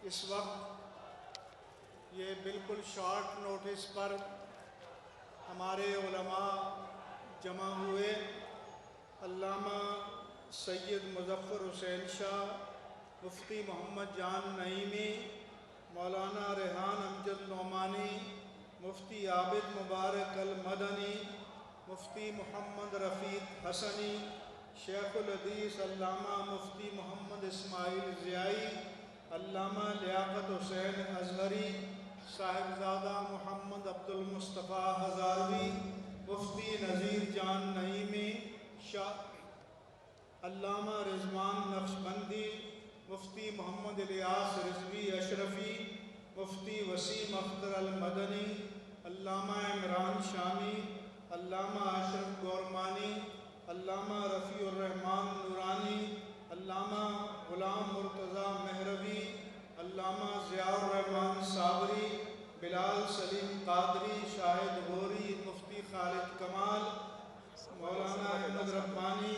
اس وقت یہ بالکل شارٹ نوٹس پر ہمارے علماء جمع ہوئے۔ علامہ سید مظفر حسین شاہ، مفتی محمد جان نعیمی، مولانا ریحان امجد نعمانی، مفتی عابد مبارک المدنی، مفتی محمد رفیق حسنی، شیخ الحدیث علامہ مفتی محمد اسماعیل ضیائی، علامہ لیاقت حسین ازہری، صاحبزادہ محمد عبد المصطفیٰ ہزاروی، مفتی نذیر جان نعیمی، علامہ رضوان نقشبندی، مفتی محمد الیاس رضوی اشرفی، مفتی وسیم اختر المدنی، علامہ عمران شامی، علامہ اشرف گورمانی، علامہ رفیع الرحمان نورانی، علامہ غلام مرتضیٰ مہروی، علامہ ضیاء الرحمان صابری، بلال سلیم قادری، شاہد غوری، مفتی خالد کمال، مولانا احمد ربانی،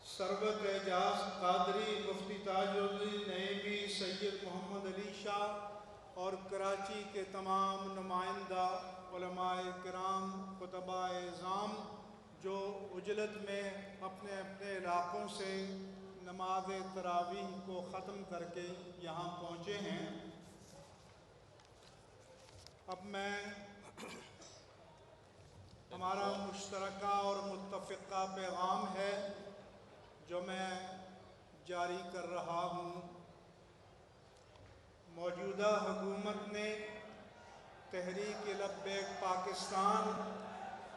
ثروت اعجاز قادری، مفتی تاج الدین نعیمی، سید محمد علی شاہ اور کراچی کے تمام نمائندہ علماء کرام، خطباء اعظام جو عجلت میں اپنے اپنے علاقوں سے نماز تراویح کو ختم کر کے یہاں پہنچے ہیں۔ اب میں ہمارا مشترکہ اور متفقہ پیغام ہے جو میں جاری کر رہا ہوں۔ موجودہ حکومت نے تحریک لبیک پاکستان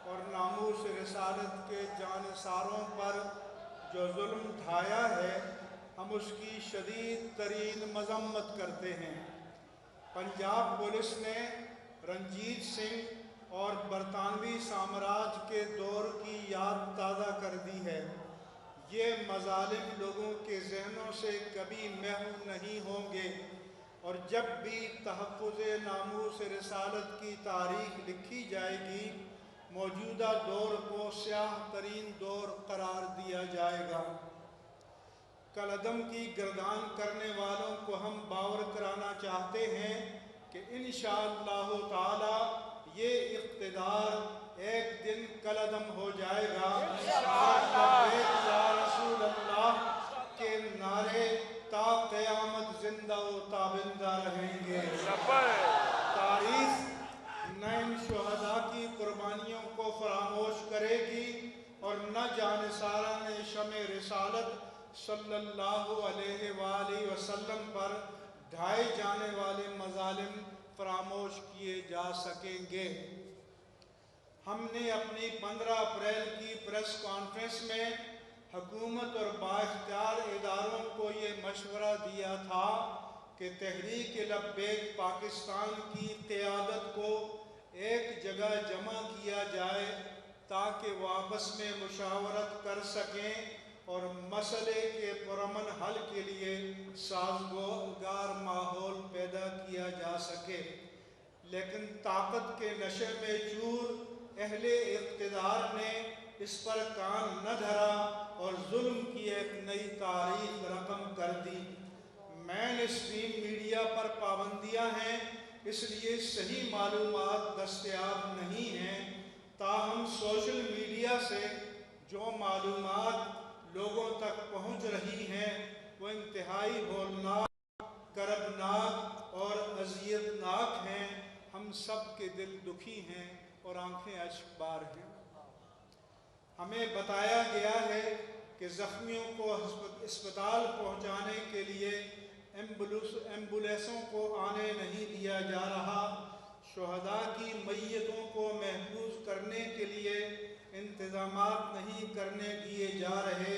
اور ناموس رسالت کے جانثاروں پر جو ظلم ڈھایا ہے، ہم اس کی شدید ترین مذمت کرتے ہیں۔ پنجاب پولیس نے رنجیت سنگھ اور برطانوی سامراج کے دور کی یاد تازہ کر دی ہے۔ یہ مظالم لوگوں کے ذہنوں سے کبھی محو نہیں ہوں گے، اور جب بھی تحفظ ناموس رسالت کی تاریخ لکھی جائے گی، موجودہ دور کو سیاہ ترین دور قرار دیا جائے گا۔ کالعدم کی گردان کرنے والوں کو ہم باور کرانا چاہتے ہیں کہ انشاءاللہ تعالی یہ اقتدار ایک دن کالعدم ہو جائے گا۔ لبیک یا رسول اللہ کے نعرے تا قیامت زندہ و تابندہ رہیں گے۔ تاریخ نہ ان شہداء کی قربانیوں کو فراموش کرے گی اور نہ جانثاران شمع رسالت صلی اللہ علیہ وآلہ وسلم پر ڈھائے جانے والے مظالم فراموش کیے جا سکیں گے۔ ہم نے اپنی 15 اپریل کی پریس کانفرنس میں حکومت اور بااختیار اداروں کو یہ مشورہ دیا تھا کہ تحریک لبیک پاکستان کی قیادت کو ایک جگہ جمع کیا جائے تاکہ وہ آپس میں مشاورت کر سکیں اور مسئلے کے پرامن حل کے لیے سازگار ماحول پیدا کیا جا سکے، لیکن طاقت کے نشے میں چور اہل اقتدار نے اس پر کان نہ دھرا اور ظلم کی ایک نئی تاریخ رقم کر دی۔ مین اسٹریم میڈیا پر پابندیاں ہیں، اس لیے صحیح معلومات دستیاب نہیں ہیں، تاہم سوشل میڈیا سے جو معلومات لوگوں تک پہنچ رہی ہیں وہ انتہائی ہولناک، کربناک اور اذیتناک ہیں۔ ہم سب کے دل دکھی ہیں اور آنکھیں اشک بار ہیں۔ ہمیں بتایا گیا ہے کہ زخمیوں کو اسپتال پہنچانے کے لیے ایمبولینسوں کو آنے نہیں دیا جا رہا، شہداء کی میتوں کو محفوظ کرنے کے لیے انتظامات نہیں کرنے دیے جا رہے۔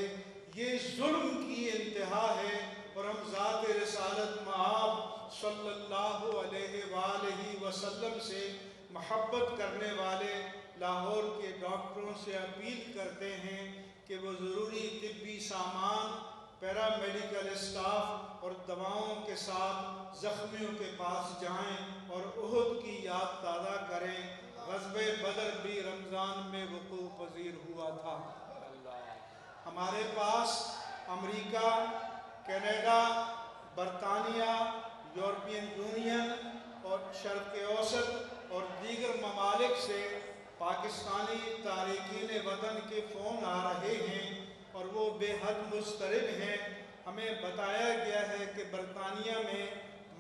یہ ظلم کی انتہا ہے اور ہم ذات رسالت مآب صلی اللہ علیہ وآلہ وسلم سے محبت کرنے والے لاہور کے ڈاکٹروں سے اپیل کرتے ہیں کہ وہ ضروری طبی سامان، پیرامیڈیکل اسٹاف اور دواؤں کے ساتھ زخمیوں کے پاس جائیں اور احد کی یاد تازہ کریں۔ غزوہ بدر بھی رمضان میں وقوع پذیر ہوا تھا۔ ہمارے پاس امریکہ، کینیڈا، برطانیہ یورپین یونین اور شرق اوسط اور دیگر ممالک سے پاکستانی تارکین وطن کے فون آ رہے ہیں اور وہ بے حد مضطرب ہیں۔ ہمیں بتایا گیا ہے کہ برطانیہ میں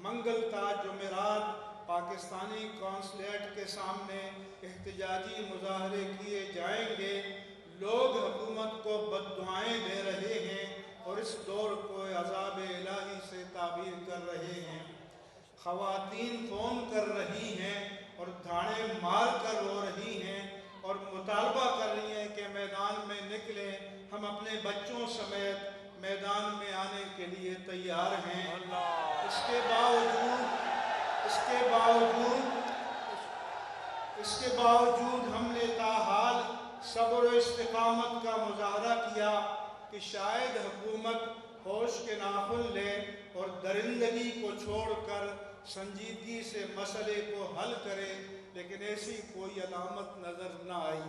منگل تا جمعرات پاکستانی قونصلیٹ کے سامنے احتجاجی مظاہرے کیے جائیں گے۔ لوگ حکومت کو بد دعائیں دے رہے ہیں اور اس دور کو عذاب الہی سے تعبیر کر رہے ہیں۔ خواتین فون کر رہی ہیں اور دھاڑے مار کر رو رہی ہیں اور مطالبہ کر رہی ہیں کہ میدان میں نکلیں، ہم اپنے بچوں سمیت میدان میں آنے کے لیے تیار ہیں۔ اس کے باوجود ہم نے تاحال صبر و استقامت کا مظاہرہ کیا کہ شاید حکومت ہوش کے ناخن لے اور درندگی کو چھوڑ کر سنجیدگی سے مسئلے کو حل کرے، لیکن ایسی کوئی علامت نظر نہ آئی۔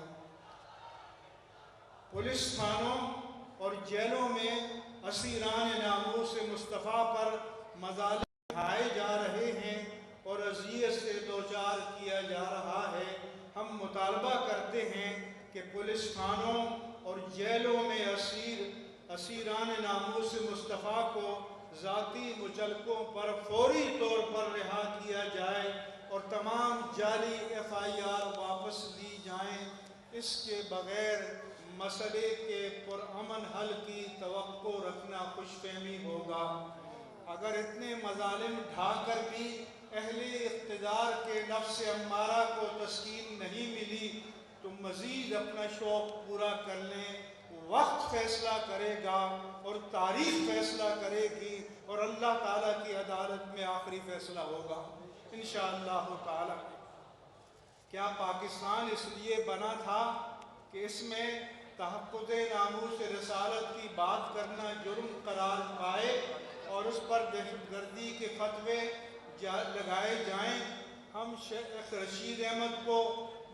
پولیس تھانوں اور جیلوں میں اسیران ناموس مصطفیٰ پر مظالم ڈھائے جا رہے ہیں اور اذیت سے دوچار کیا جا رہا ہے۔ ہم مطالبہ کرتے ہیں کہ پولیس تھانوں اور جیلوں میں اسیران ناموس مصطفیٰ کو ذاتی مچلکوں پر فوری طور پر رہا کیا جائے اور تمام جعلی FIR واپس لی جائیں۔ اس کے بغیر مسئلے کے پرامن حل کی توقع رکھنا خوش فہمی ہوگا۔ اگر اتنے مظالم ڈھا کر بھی اہل اقتدار کے نفس امارہ کو تسکین نہیں ملی تو مزید اپنا شوق پورا کر لیں۔ وقت فیصلہ کرے گا اور تاریخ فیصلہ کرے گی اور اللہ تعالیٰ کی عدالت میں آخری فیصلہ ہوگا انشاءاللہ تعالیٰ۔ کیا پاکستان اس لیے بنا تھا کہ اس میں تحفظ ناموس رسالت کی بات کرنا جرم قرار پائے اور اس پر دہشت گردی کے فتوے لگائے جائیں؟ ہم شیخ رشید احمد کو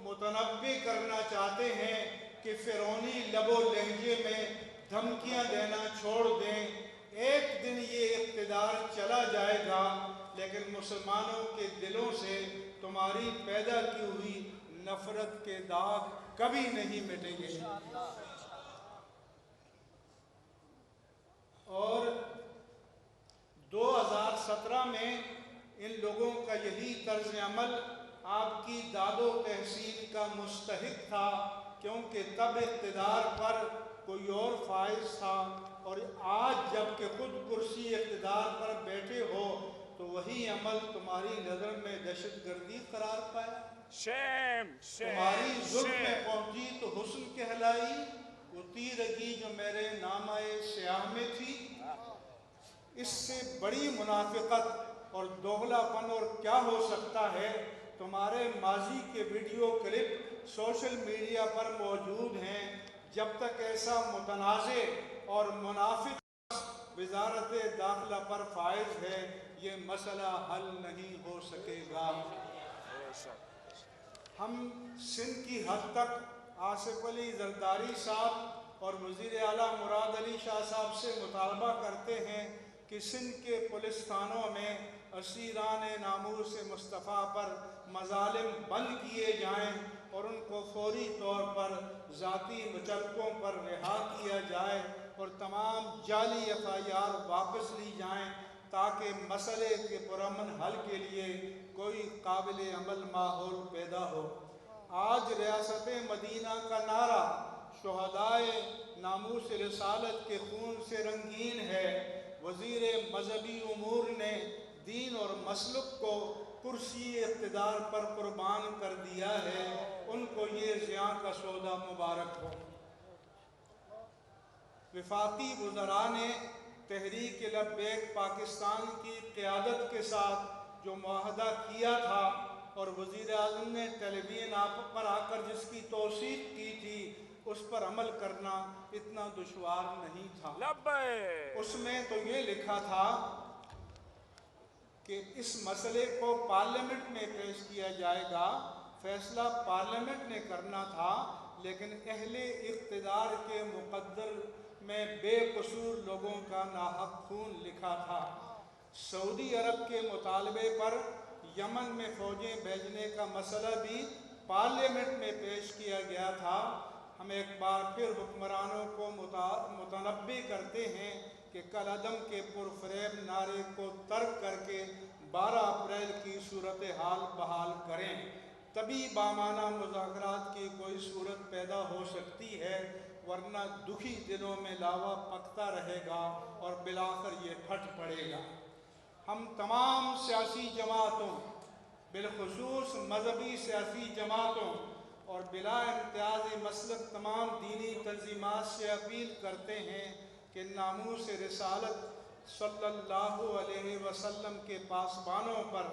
متنبہ کرنا چاہتے ہیں کہ فرعونی لب و لہجے میں دھمکیاں دینا چھوڑ دیں۔ ایک دن یہ اقتدار چلا جائے گا لیکن مسلمانوں کے دلوں سے تمہاری پیدا کی ہوئی نفرت کے داغ کبھی نہیں مٹیں گے۔ اور 2017 میں ان لوگوں کا یہی طرز عمل آپ کی داد و تحسین کا مستحق تھا، کیونکہ تب اقتدار پر کوئی اور فائز تھا، اور آج جب کہ خود کرسی اقتدار پر بیٹھے ہو تو وہی عمل تمہاری نظر میں دہشت گردی قرار پائے۔ تمہاری ظلم میں پہنچی تو حسن کہلائی، وہ تیرگی جو میرے نامہ سیاہ میں تھی۔ اس سے بڑی منافقت اور دوغلا پن اور کیا ہو سکتا ہے؟ تمہارے ماضی کے ویڈیو کلپ سوشل میڈیا پر موجود ہیں۔ جب تک ایسا متنازع اور منافق وزارت داخلہ پر فائز ہے، یہ مسئلہ حل نہیں ہو سکے گا۔ ہم سندھ کی حد تک آصف علی زرداری صاحب اور وزیر اعلیٰ مراد علی شاہ صاحب سے مطالبہ کرتے ہیں کہ سندھ کے پولیس تھانوں میں اسیران ناموس مصطفیٰ پر مظالم بند کیے جائیں اور ان کو فوری طور پر ذاتی مچلکوں پر رہا کیا جائے اور تمام جعلی FIR واپس لی جائیں تاکہ مسئلے کے پرامن حل کے لیے کوئی قابل عمل ماحول پیدا ہو۔ آج ریاست مدینہ کا نعرہ شہدائے ناموس رسالت کے خون سے رنگین ہے۔ وزیر مذہبی امور نے دین اور مسلک کو کرسی اقتدار پر قربان کر دیا ہے، ان کو یہ زیاں کا سودا مبارک ہو۔ وفاقی وزراء نے تحریک لبیک پاکستان کی قیادت کے ساتھ جو معاہدہ کیا تھا اور وزیر اعظم نے ٹیلی ویژن پر آ کر جس کی توثیق کی تھی، اس پر عمل کرنا اتنا دشوار نہیں تھا۔ اس میں تو یہ لکھا تھا کہ اس مسئلے کو پارلیمنٹ میں پیش کیا جائے گا، فیصلہ پارلیمنٹ نے کرنا تھا، لیکن اہل اقتدار کے مقدر میں بے قصور لوگوں کا ناحق خون لکھا تھا۔ سعودی عرب کے مطالبے پر یمن میں فوجیں بھیجنے کا مسئلہ بھی پارلیمنٹ میں پیش کیا گیا تھا۔ ہم ایک بار پھر حکمرانوں کو متنبہ کرتے ہیں کہ کالعدم کے پرفریب نعرے کو ترک کر کے 12 اپریل کی صورتحال بحال کریں، تبھی بامانہ مذاکرات کی کوئی صورت پیدا ہو سکتی ہے، ورنہ دکھی دلوں میں لاوا پکتا رہے گا اور بالآخر یہ پھٹ پڑے گا۔ ہم تمام سیاسی جماعتوں، بالخصوص مذہبی سیاسی جماعتوں اور بلا امتیاز مسلک تمام دینی تنظیمات سے اپیل کرتے ہیں کہ ناموس رسالت صلی اللہ علیہ وسلم کے پاسبانوں پر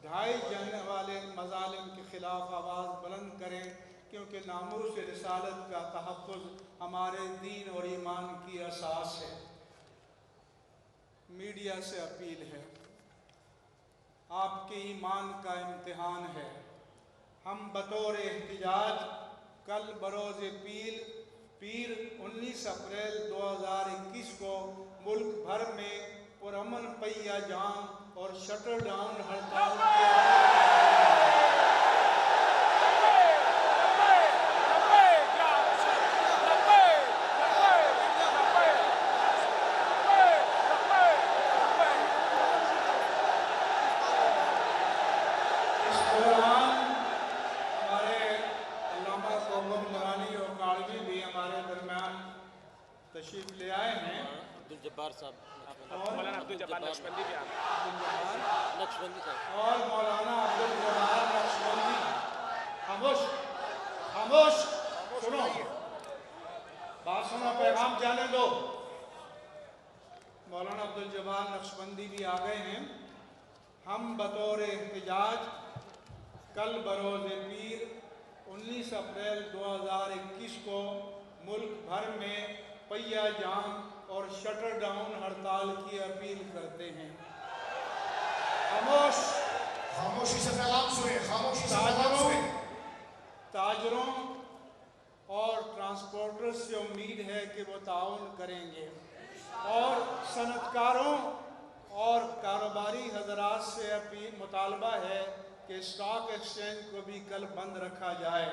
ڈھائے جانے والے مظالم کے خلاف آواز بلند کریں، کیونکہ ناموس رسالت کا تحفظ ہمارے دین اور ایمان کی اساس ہے۔ میڈیا سے اپیل ہے، آپ کے ایمان کا امتحان ہے۔ ہم بطور احتجاج کل بروز پیر 19 اپریل 2021 کو ملک بھر میں پرامن پہیہ جام اور شٹر ڈاؤن ہڑتال تشریف لے آئے ہیں۔ عبدالجبار صاحب مولانا عبدالجبار نقشبندی بھی نقشبندی صاحب اور مولانا عبدالجبار نقشبندی۔ خاموش خاموش، سنو بات سنو، پیغام جانے دو۔ مولانا عبدالجبار نقشبندی بھی آ گئے ہیں۔ ہم بطور احتجاج کل بروز پیر 19 اپریل 2021 کو ملک بھر میں پہیہ جام اور شٹر ڈاؤن ہڑتال کی اپیل کرتے ہیں۔ خاموشی سے پیغام سنیں، خاموشی سے پیغام سنیں۔ تاجروں اور ٹرانسپورٹرز سے امید ہے کہ وہ تعاون کریں گے، اور صنعتکاروں اور کاروباری حضرات سے مطالبہ ہے کہ اسٹاک ایکسچینج کو بھی کل بند رکھا جائے۔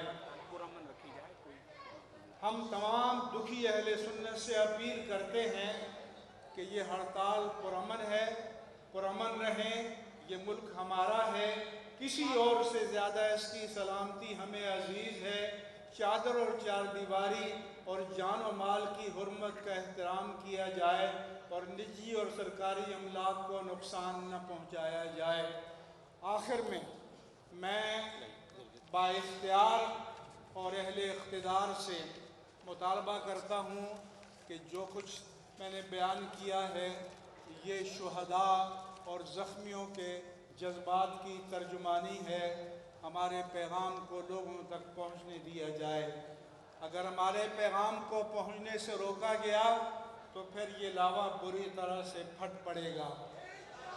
ہم تمام دکھی اہل سنت سے اپیل کرتے ہیں کہ یہ ہڑتال پرامن ہے، پرامن رہیں، یہ ملک ہمارا ہے، کسی اور سے زیادہ اس کی سلامتی ہمیں عزیز ہے۔ چادر اور چار دیواری اور جان و مال کی حرمت کا احترام کیا جائے اور نجی اور سرکاری املاک کو نقصان نہ پہنچایا جائے۔ آخر میں بااختیار اور اہل اقتدار سے مطالبہ کرتا ہوں کہ جو کچھ میں نے بیان کیا ہے یہ شہداء اور زخمیوں کے جذبات کی ترجمانی ہے۔ ہمارے پیغام کو لوگوں تک پہنچنے دیا جائے۔ اگر ہمارے پیغام کو پہنچنے سے روکا گیا تو پھر یہ لاوا بری طرح سے پھٹ پڑے گا۔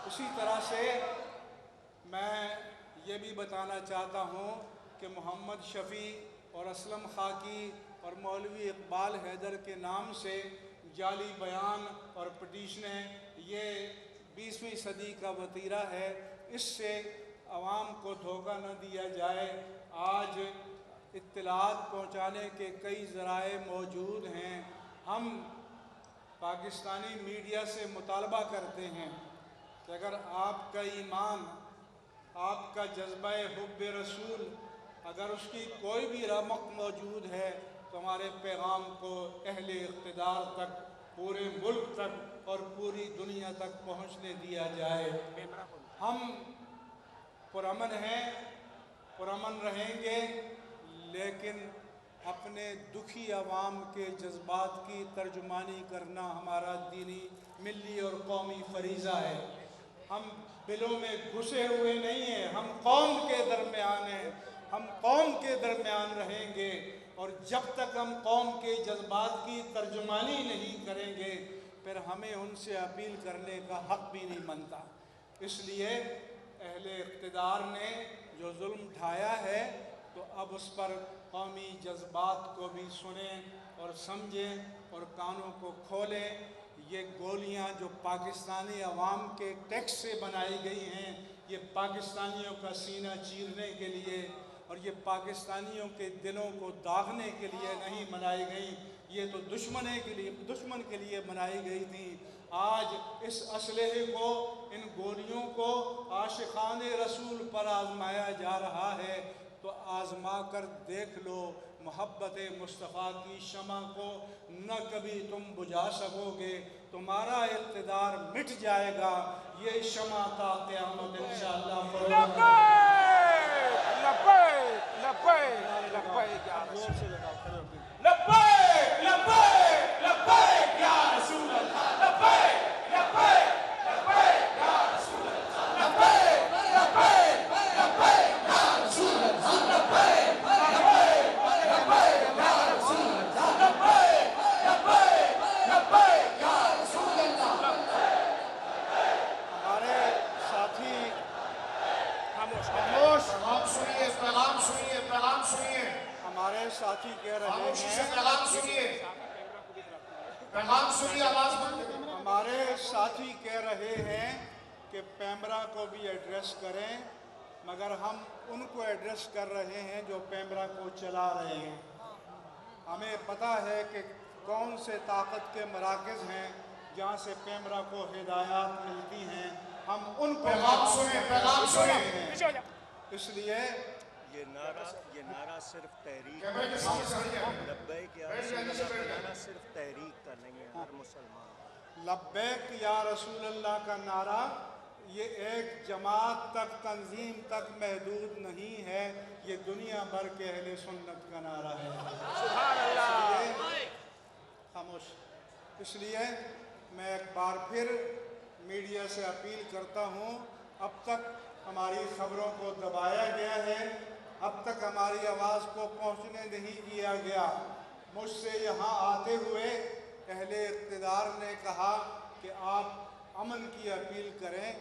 اسی طرح سے میں یہ بھی بتانا چاہتا ہوں کہ محمد شفیع اور اسلم خاکی اور مولوی اقبال حیدر کے نام سے جعلی بیان اور پٹیشنیں یہ 20ویں صدی کا وتیرہ ہے، اس سے عوام کو دھوکہ نہ دیا جائے۔ آج اطلاعات پہنچانے کے کئی ذرائع موجود ہیں۔ ہم پاکستانی میڈیا سے مطالبہ کرتے ہیں کہ اگر آپ کا ایمان، آپ کا جذبہ حب رسول، اگر اس کی کوئی بھی رمق موجود ہے تو ہمارے پیغام کو اہل اقتدار تک، پورے ملک تک اور پوری دنیا تک پہنچنے دیا جائے۔ ہم پرامن ہیں، پرامن رہیں گے، لیکن اپنے دکھی عوام کے جذبات کی ترجمانی کرنا ہمارا دینی، ملی اور قومی فریضہ ہے۔ ہم دلوں میں گھسے ہوئے نہیں ہیں، ہم قوم کے درمیان ہیں، ہم قوم کے درمیان رہیں گے، اور جب تک ہم قوم کے جذبات کی ترجمانی نہیں کریں گے پھر ہمیں ان سے اپیل کرنے کا حق بھی نہیں بنتا۔ اس لیے اہل اقتدار نے جو ظلم ڈھایا ہے تو اب اس پر قومی جذبات کو بھی سنیں اور سمجھیں اور کانوں کو کھولیں۔ یہ گولیاں جو پاکستانی عوام کے ٹیکس سے بنائی گئی ہیں، یہ پاکستانیوں کا سینہ چیرنے کے لیے اور یہ پاکستانیوں کے دلوں کو داغنے کے لیے نہیں بنائی گئی، یہ تو دشمن کے لیے بنائی گئی تھی۔ آج اس اسلحے کو، ان گولیوں کو عاشقان رسول پر آزمایا جا رہا ہے، تو آزما کر دیکھ لو محبت مصطفیٰ کی شمع کو نہ کبھی تم بجھا سکو گے، تمہارا اقتدار مٹ جائے گا، یہ شمع تا قیامت انشاءاللہ۔ لبیک لبیک لبیک یا رسول اللہ، لبیک لبیک لبیک یا رسول اللہ، لبیک لبیک لبیک یا رسول اللہ، لبیک لبیک لبیک یا رسول اللہ، لبیک لبیک لبیک یا رسول اللہ، لبیک لبیک لبیک یا رسول اللہ۔ ہمارے ساتھی خاموش پیغام سنیے، پیغام سنیے، پیغام سنیے، ہمارے ساتھی کہہ رہے خاموشی سے ہیں، پیغام سنیے، پیغام سنیے، آواز بند کریں۔ ہمارے ساتھی کہہ رہے ہیں کہ پیمرا کو بھی ایڈریس کریں، مگر ہم ان کو ایڈریس کر رہے ہیں جو پیمرا کو چلا رہے ہیں۔ ہمیں پتہ ہے کہ کون سے طاقت کے مراکز ہیں جہاں سے پیمرا کو ہدایات ملتی ہیں، ہم ان کو پیغام سنیں، پیغام سنیں۔ پیچھے ہو جا۔ اس لیے یہ نعرہ صرف تحریک کیمرے کے سامنے سے ہٹ جائیں۔ لبیک یا رسول اللہ کا نعرہ صرف تحریک کا نہیں ہے، ہر مسلمان لبیک یا رسول اللہ کا نعرہ یہ ایک جماعت تک، تنظیم تک محدود نہیں ہے، یہ دنیا بھر کے اہل سنت کا نعرہ ہے۔ سبحان اللہ۔ خاموش۔ اس لیے میں ایک بار پھر میڈیا سے اپیل کرتا ہوں، اب تک ہماری خبروں کو دبایا گیا ہے، اب تک ہماری آواز کو پہنچنے نہیں دیا گیا۔ مجھ سے یہاں آتے ہوئے اہل اقتدار نے کہا کہ آپ امن کی اپیل کریں،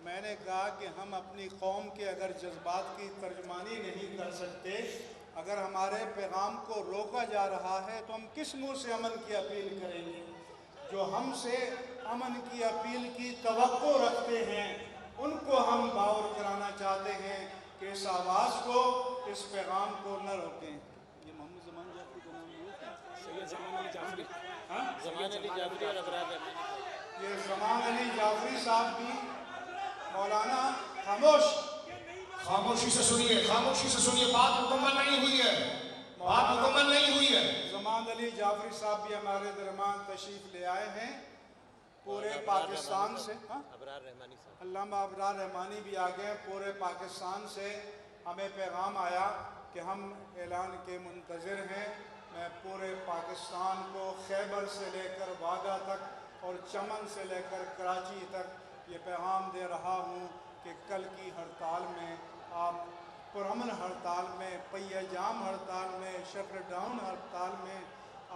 میں نے کہا کہ ہم اپنی قوم کے اگر جذبات کی ترجمانی نہیں کر سکتے، اگر ہمارے پیغام کو روکا جا رہا ہے تو ہم کس منہ سے امن کی اپیل کریں گے؟ جو ہم سے امن کی اپیل کی توقع رکھتے ہیں ان کو ہم باور کرانا چاہتے ہیں کہ اس آواز کو، اس پیغام کو نہ روکیں۔ یہ محمد زمان جعفری کا نام ہے؟ سید زمان علی جعفری۔ زمان علی جعفری اور ابرار رحمانی۔ یہ زمان علی جعفری صاحب بھی مولانا خاموش، خاموشی سے سنیے، خاموشی سے سنیے، بات مکمل نہیں ہوئی ہے، بات مکمل نہیں ہوئی ہے۔ زمان علی جعفری صاحب بھی ہمارے درمیان تشریف لے آئے ہیں پورے پاکستان سے۔ ابرار رحمانی صاحب۔ علامہ ابرار رحمانی بھی آ گئے، پورے پاکستان سے ہمیں پیغام آیا کہ ہم اعلان کے منتظر ہیں۔ میں پورے پاکستان کو خیبر سے لے کر واگا تک اور چمن سے لے کر کراچی تک یہ پیغام دے رہا ہوں کہ کل کی ہڑتال میں آپ پرامن ہڑتال میں، پہیہ جام ہڑتال میں، شٹر ڈاؤن ہڑتال میں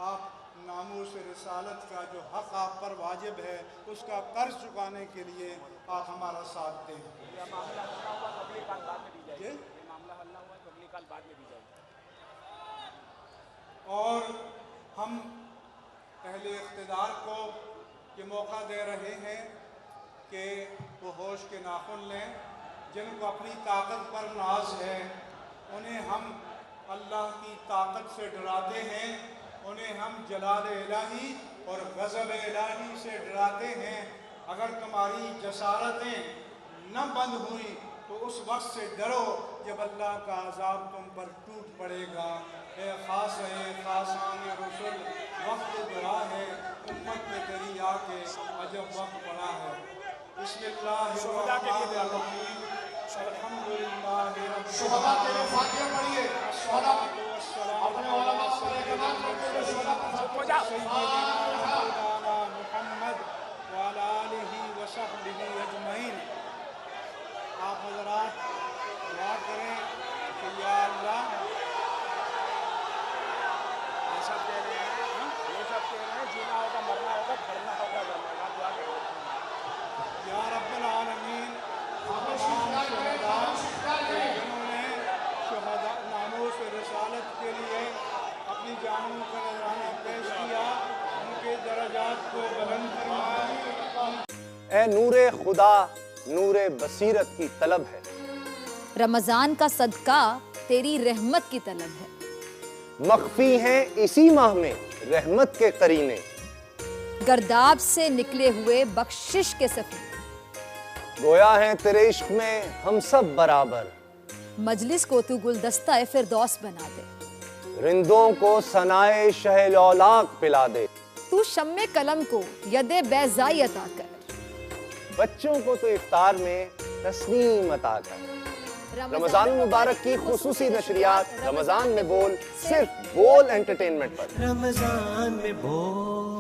آپ ناموس رسالت کا جو حق آپ پر واجب ہے اس کا قرض چکانے کے لیے آپ ہمارا ساتھ دیں۔ یہ معاملہ حل ہوا تو اگلی کال بعد میں دی جائے گی۔ جی؟ یہ معاملہ حل ہوا تو اگلی کال بعد میں دی جائے گی۔ اور ہم اہل اقتدار کو یہ موقع دے رہے ہیں کہ وہ ہوش کے ناخن لیں، جن کو اپنی طاقت پر ناز ہے انہیں ہم اللہ کی طاقت سے ڈراتے ہیں، انہیں ہم جلال الہی اور غضب الہی سے ڈراتے ہیں۔ اگر تمہاری جسارتیں نہ بند ہوئیں تو اس وقت سے ڈرو جب اللہ کا عذاب تم پر ٹوٹ پڑے گا۔ اے خاص ہے خاصان رسول، وقت برا ہے امت میں تیری آ کے عجب وقت پڑا ہے۔ بسم اللہ الرحمن الرحیم، الحمدللہ رب شہداء کے لیے فاتحہ پڑھیے، شہداء والسلام اپنے علماء پر اعتماد کرتے ہوئے شہداء پر ہو جا۔ سیدنا مولانا محمد وعلی آلہ وصحبہ اجمعین۔ آپ حضرات دعا کریں کہ یا اللہ، یہ سب کہہ رہے ہیں جینا ہوگا، مرنا ہوگا، پڑھنا ہوگا، ورنہ دعا کریں۔ یا رب العالمین، تمام شہداء جنہوں نے شہداء ناموس رسالت کے لیے اپنی جانوں کا نذرانہ پیش کیا، ان کے درجات نور خدا نور بصیرت کی طلب ہے. رمضان کا صدقہ تیری رحمت کی طلب ہے. مخفی ہیں اسی ماہ میں رحمت کے قرینے. گرداب سے نکلے ہوئے بخشش کے سفیر. گویا ہیں تیرے عشق میں ہم سب برابر. مجلس کو تو گلدستہ فردوس بنا دے. رندوں کو ثنائے شہ لولاک پلا دے. تو شمع قلم کو ید بیضائی عطا کر. بچوں کو تو افطار میں تسنیم عطا کر. رمضان مبارک کی خصوصی نشریات رمضان میں بول صرف بول انٹرٹینمنٹ پر. رمضان میں بول